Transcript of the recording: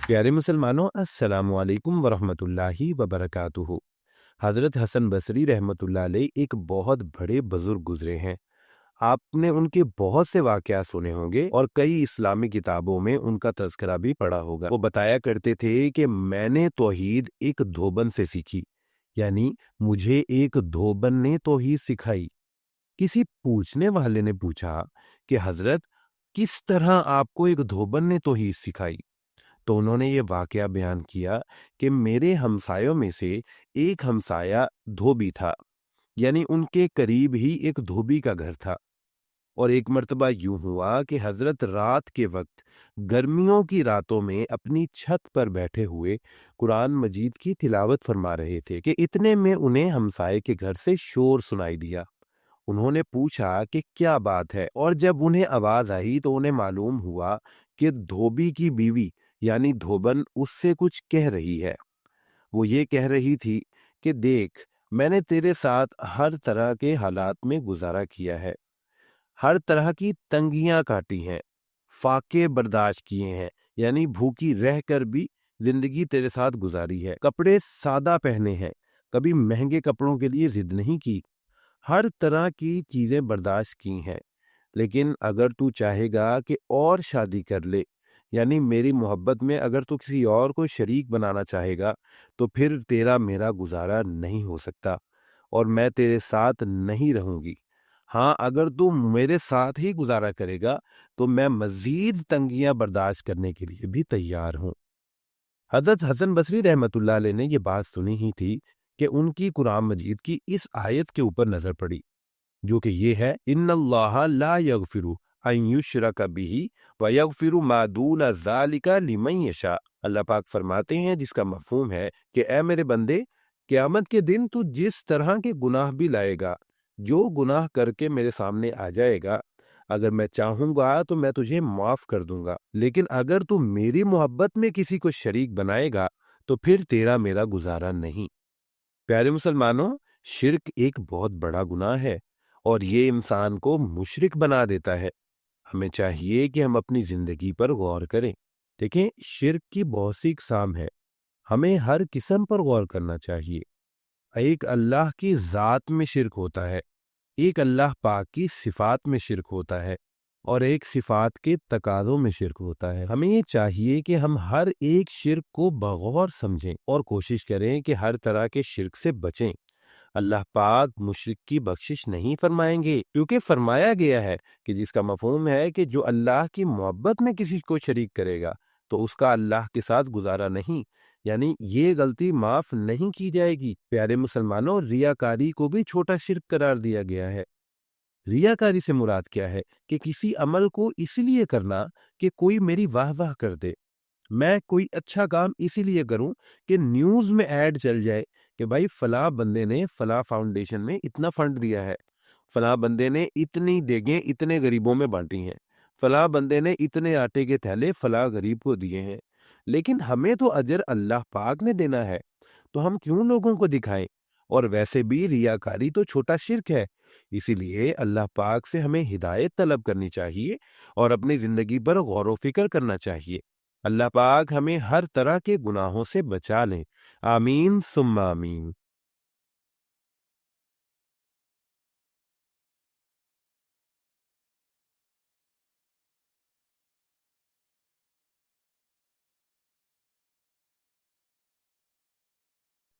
प्यारे मुसलमानों, अस्सलाम वालेकुम वरहमतुल्लाहि वबरकातुहू। हज़रत हसन बसरी रहमतुल्लाह अलैह एक बहुत बड़े बुजुर्ग गुजरे हैं। आपने उनके बहुत से वाक़यात सुने होंगे और कई इस्लामी किताबों में उनका तज़किरा भी पढ़ा होगा। वो बताया करते थे कि मैंने तौहीद एक धोबन से सीखी, यानी मुझे एक धोबन ने तौहीद सिखाई। किसी पूछने वाले ने पूछा कि हज़रत, किस तरह आपको एक धोबन ने तौहीद सिखाई? तो उन्होंने ये वाकया बयान किया कि मेरे हमसायों में से एक हमसाया धोबी था, यानी उनके करीब ही एक धोबी का घर था। और एक मर्तबा यूं हुआ कि हजरत रात के वक्त गर्मियों की रातों में अपनी छत पर बैठे हुए कुरान मजीद की तिलावत फरमा रहे थे कि इतने में उन्हें हमसाये के घर से शोर सुनाई दिया। उन्होंने पूछा कि क्या बात है, और जब उन्हें आवाज आई तो उन्हें मालूम हुआ कि धोबी की बीवी यानी धोबन उससे कुछ कह रही है। वो ये कह रही थी कि देख, मैंने तेरे साथ हर तरह के हालात में गुजारा किया है, हर तरह की तंगियां काटी हैं, फाके बर्दाश्त किए हैं, यानी भूखी रह कर भी जिंदगी तेरे साथ गुजारी है, कपड़े सादा पहने हैं, कभी महंगे कपड़ों के लिए जिद नहीं की, हर तरह की चीजें बर्दाश्त की हैं। लेकिन अगर तू चाहेगा कि और शादी कर ले, यानी मेरी मोहब्बत में अगर तू किसी और को शरीक बनाना चाहेगा, तो फिर तेरा मेरा गुजारा नहीं हो सकता और मैं तेरे साथ नहीं रहूंगी। हाँ, अगर तू मेरे साथ ही गुजारा करेगा तो मैं मजीद तंगियां बर्दाश्त करने के लिए भी तैयार हूँ। हजरत हसन बसरी रहमतुल्लाह अलैह ने ये बात सुनी ही थी कि उनकी कुरान मजीद की इस आयत के ऊपर नजर पड़ी, जो कि ये है, इन्नल्लाह ला यगफिरु अन युशरका बिही व यगफिरु मा दूना ज़ालिका लिमन यशा। अल्लाह पाक फरमाते हैं, जिसका मफहूम है कि ए मेरे बंदे, क़यामत के दिन तू जिस तरह के गुनाह भी लाएगा, जो गुनाह करके मेरे सामने आ जाएगा, अगर मैं चाहूंगा तो मैं तुझे माफ कर दूंगा, लेकिन अगर तू मेरी मोहब्बत में किसी को शरीक बनाएगा तो फिर तेरा मेरा गुजारा नहीं। प्यारे मुसलमानों, शिर्क एक बहुत बड़ा गुनाह है और ये इंसान को मुशरिक बना देता है। हमें चाहिए कि हम अपनी जिंदगी पर गौर करें। देखें, शिर्क की बहुत सी इकसाम है, हमें हर किस्म पर गौर करना चाहिए। एक अल्लाह की ज़ात में शिर्क होता है, एक अल्लाह पाक की सिफात में शिर्क होता है और एक सिफात के तकाज़ों में शिर्क होता है। हमें ये चाहिए कि हम हर एक शिर्क को बगौर समझें और कोशिश करें कि हर तरह के शिर्क से बचें। अल्लाह पाक मुशरिक की बख्शिश नहीं फरमाएंगे, क्योंकि फरमाया गया है कि जिसका मफहूम है कि जो अल्लाह की मोहब्बत में किसी को शरीक करेगा तो उसका अल्लाह के साथ गुजारा नहीं, यानी ये गलती माफ नहीं की जाएगी। प्यारे मुसलमानों, रियाकारी को भी छोटा शिर्क करार दिया गया है। रियाकारी से मुराद क्या है कि किसी अमल को इसलिए करना कि कोई मेरी वाह वाह कर दे। मैं कोई अच्छा काम इसीलिए करूं कि न्यूज़ में ऐड चल जाए कि भाई फला बंदे ने फला फाउंडेशन में इतना फंड दिया है, फला बंदे ने इतनी देगें इतने गरीबों में बांटी हैं, फला बंदे ने इतने आटे के थैले फला गरीब को दिए हैं। लेकिन हमें तो अजर अल्लाह पाक ने देना है, तो हम क्यों लोगों को दिखाएं? और वैसे भी रियाकारी तो छोटा शिर्क है। इसीलिए अल्लाह पाक से हमें हिदायत तलब करनी चाहिए और अपनी जिंदगी पर गौर व फिक्र करना चाहिए। अल्लाह पाक हमें हर तरह के गुनाहों से बचा लें। आमीन सुम्मा आमीन।